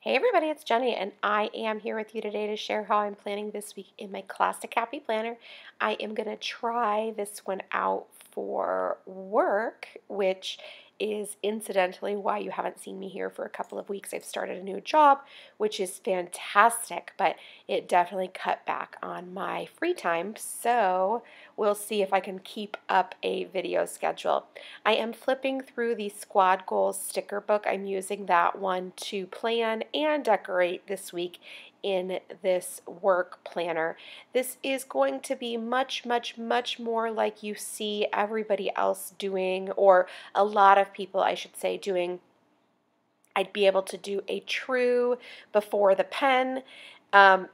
Hey everybody, it's Jenny, and I am here with you today to share how I'm planning this week in my Classic Happy Planner. I am going to try this one out for work, which is incidentally why you haven't seen me here for a couple of weeks. I've started a new job, which is fantastic, but it definitely cut back on my free time, so we'll see if I can keep up a video schedule. I am flipping through the Squad Goals sticker book. I'm using that one to plan and decorate this week in this work planner. This is going to be much, much, much more like you see everybody else doing, or a lot of people, I should say, doing. I'd be able to do a true before the pen.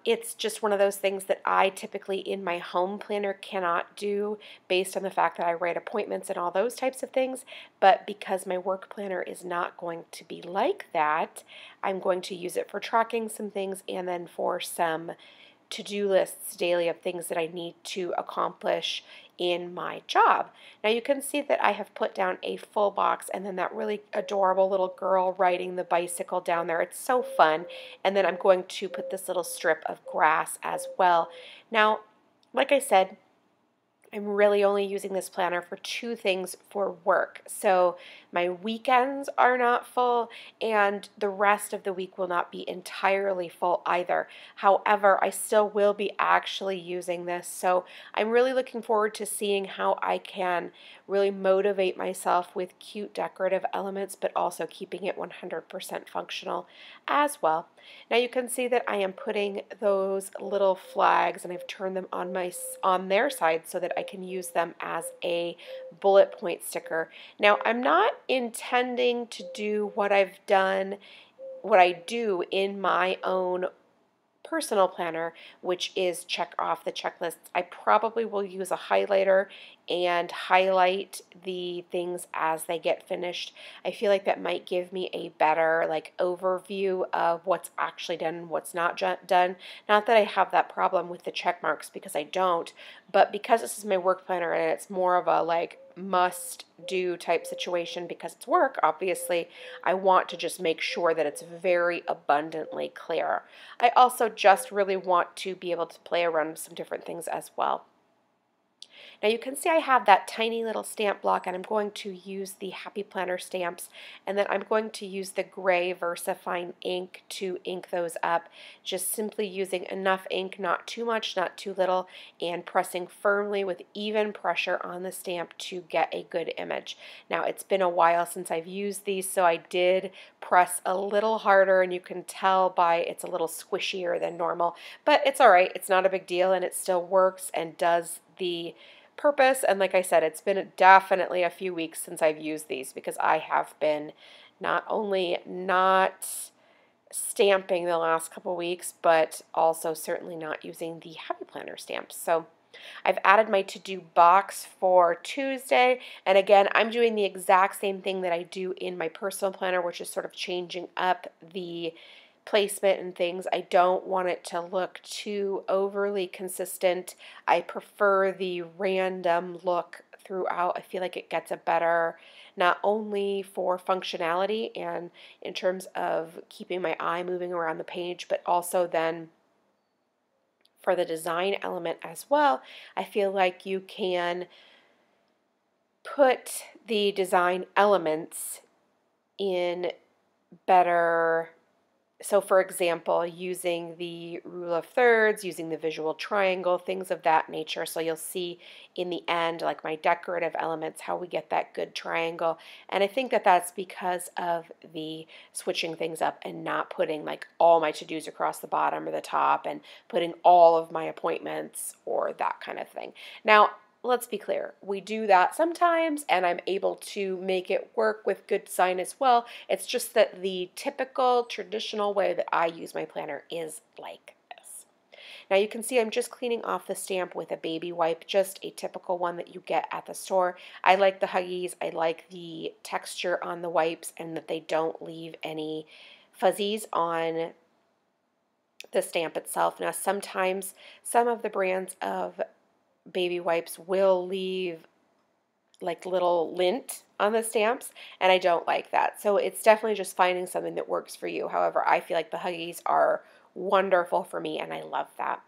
It's just one of those things that I typically in my home planner cannot do based on the fact that I write appointments and all those types of things. But because my work planner is not going to be like that, I'm going to use it for tracking some things and then for some to-do lists daily of things that I need to accomplish in my job. Now you can see that I have put down a full box and then that really adorable little girl riding the bicycle down there. It's so fun. And then I'm going to put this little strip of grass as well. Now, like I said, I'm really only using this planner for two things for work. So my weekends are not full and the rest of the week will not be entirely full either. However, I still will be actually using this. So I'm really looking forward to seeing how I can really motivate myself with cute decorative elements, but also keeping it 100% functional as well. Now you can see that I am putting those little flags and I've turned them on their side so that I can use them as a bullet point sticker. Now I'm not intending to do what I do in my own personal planner, which is check off the checklists. I probably will use a highlighter and highlight the things as they get finished. I feel like that might give me a better overview of what's actually done and what's not done. Not that I have that problem with the check marks, because I don't, but because this is my work planner and it's more of a must do type situation because it's work, obviously, I want to just make sure that it's very abundantly clear. I also just really want to be able to play around with some different things as well. Now you can see I have that tiny little stamp block and I'm going to use the Happy Planner stamps, and then I'm going to use the gray Versafine ink to ink those up, just simply using enough ink, not too much, not too little, and pressing firmly with even pressure on the stamp to get a good image. Now it's been a while since I've used these, so I did press a little harder, and you can tell by it's a little squishier than normal, but it's alright, it's not a big deal, and it still works and does the purpose. And like I said, it's been definitely a few weeks since I've used these because I have been not only not stamping the last couple weeks, but also certainly not using the Happy Planner stamps. So I've added my to-do box for Tuesday, and again, I'm doing the exact same thing that I do in my personal planner, which is sort of changing up the placement and things. I don't want it to look too overly consistent. I prefer the random look throughout. I feel like it gets a better, not only for functionality and in terms of keeping my eye moving around the page, but also then for the design element as well. I feel like you can put the design elements in better. So for example, using the rule of thirds, using the visual triangle, things of that nature. So you'll see in the end, like my decorative elements, how we get that good triangle. And I think that that's because of the switching things up and not putting like all my to-dos across the bottom or the top and putting all of my appointments or that kind of thing. Now, let's be clear, we do that sometimes and I'm able to make it work with good design as well. It's just that the typical traditional way that I use my planner is like this. Now you can see I'm just cleaning off the stamp with a baby wipe, just a typical one that you get at the store. I like the Huggies. I like the texture on the wipes and that they don't leave any fuzzies on the stamp itself. Now sometimes some of the brands of baby wipes will leave like little lint on the stamps, and I don't like that. So it's definitely just finding something that works for you. However, I feel like the Huggies are wonderful for me, and I love that.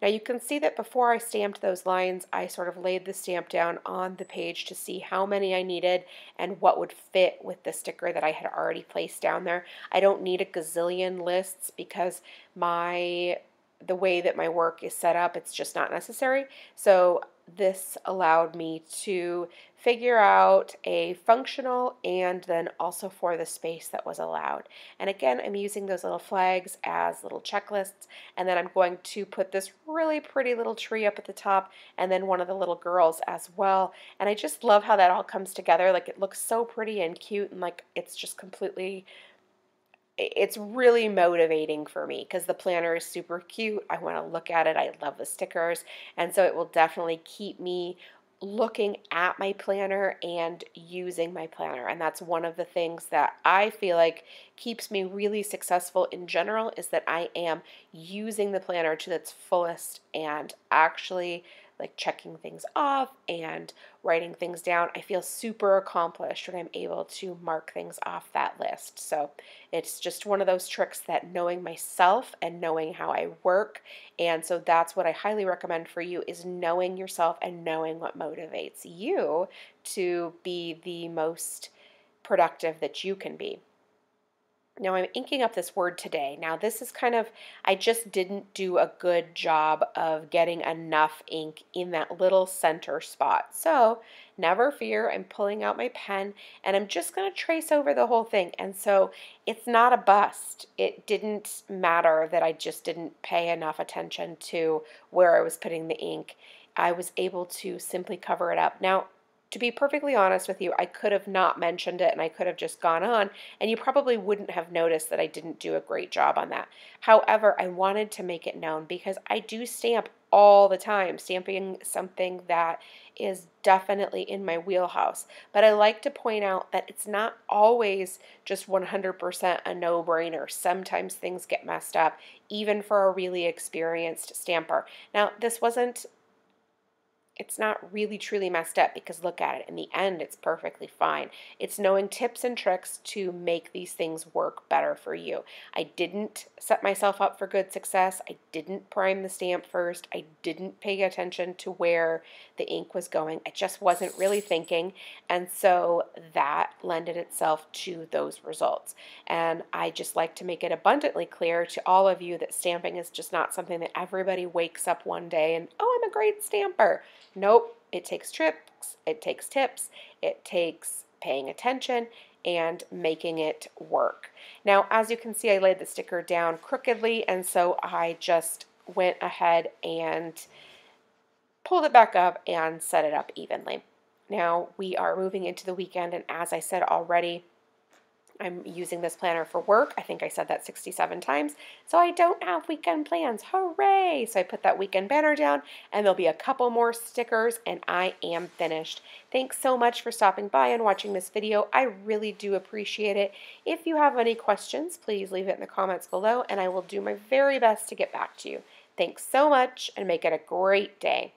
Now you can see that before I stamped those lines, I sort of laid the stamp down on the page to see how many I needed and what would fit with the sticker that I had already placed down there. I don't need a gazillion lists because the way that my work is set up, it's just not necessary. So this allowed me to figure out a functional and then also for the space that was allowed. And again, I'm using those little flags as little checklists, and then I'm going to put this really pretty little tree up at the top and then one of the little girls as well. And I just love how that all comes together. Like, it looks so pretty and cute, and like it's just completely, it's really motivating for me because the planner is super cute. I want to look at it. I love the stickers. And so it will definitely keep me looking at my planner and using my planner. And that's one of the things that I feel like keeps me really successful in general, is that I am using the planner to its fullest and actually like checking things off and writing things down. I feel super accomplished when I'm able to mark things off that list. So it's just one of those tricks, that knowing myself and knowing how I work. And so that's what I highly recommend for you, is knowing yourself and knowing what motivates you to be the most productive that you can be. Now I'm inking up this word today. Now this is kind of, I just didn't do a good job of getting enough ink in that little center spot. So never fear, I'm pulling out my pen and I'm just going to trace over the whole thing. And so it's not a bust. It didn't matter that I just didn't pay enough attention to where I was putting the ink. I was able to simply cover it up. Now, to be perfectly honest with you, I could have not mentioned it and I could have just gone on, and you probably wouldn't have noticed that I didn't do a great job on that. However, I wanted to make it known because I do stamp all the time. Stamping something that is definitely in my wheelhouse. But I like to point out that it's not always just 100% a no-brainer. Sometimes things get messed up, even for a really experienced stamper. Now, it's not really truly messed up because look at it. In the end, it's perfectly fine. It's knowing tips and tricks to make these things work better for you. I didn't set myself up for good success. I didn't prime the stamp first. I didn't pay attention to where the ink was going. I just wasn't really thinking. And so that lended itself to those results. And I just like to make it abundantly clear to all of you that stamping is just not something that everybody wakes up one day and, oh, I'm a great stamper. Nope, it takes tricks, it takes tips, it takes paying attention and making it work. Now, as you can see, I laid the sticker down crookedly, and so I just went ahead and pulled it back up and set it up evenly. Now, we are moving into the weekend, and as I said already, I'm using this planner for work. I think I said that 67 times. So I don't have weekend plans. Hooray! So I put that weekend banner down, and there'll be a couple more stickers, and I am finished. Thanks so much for stopping by and watching this video. I really do appreciate it. If you have any questions, please leave it in the comments below, and I will do my very best to get back to you. Thanks so much, and make it a great day.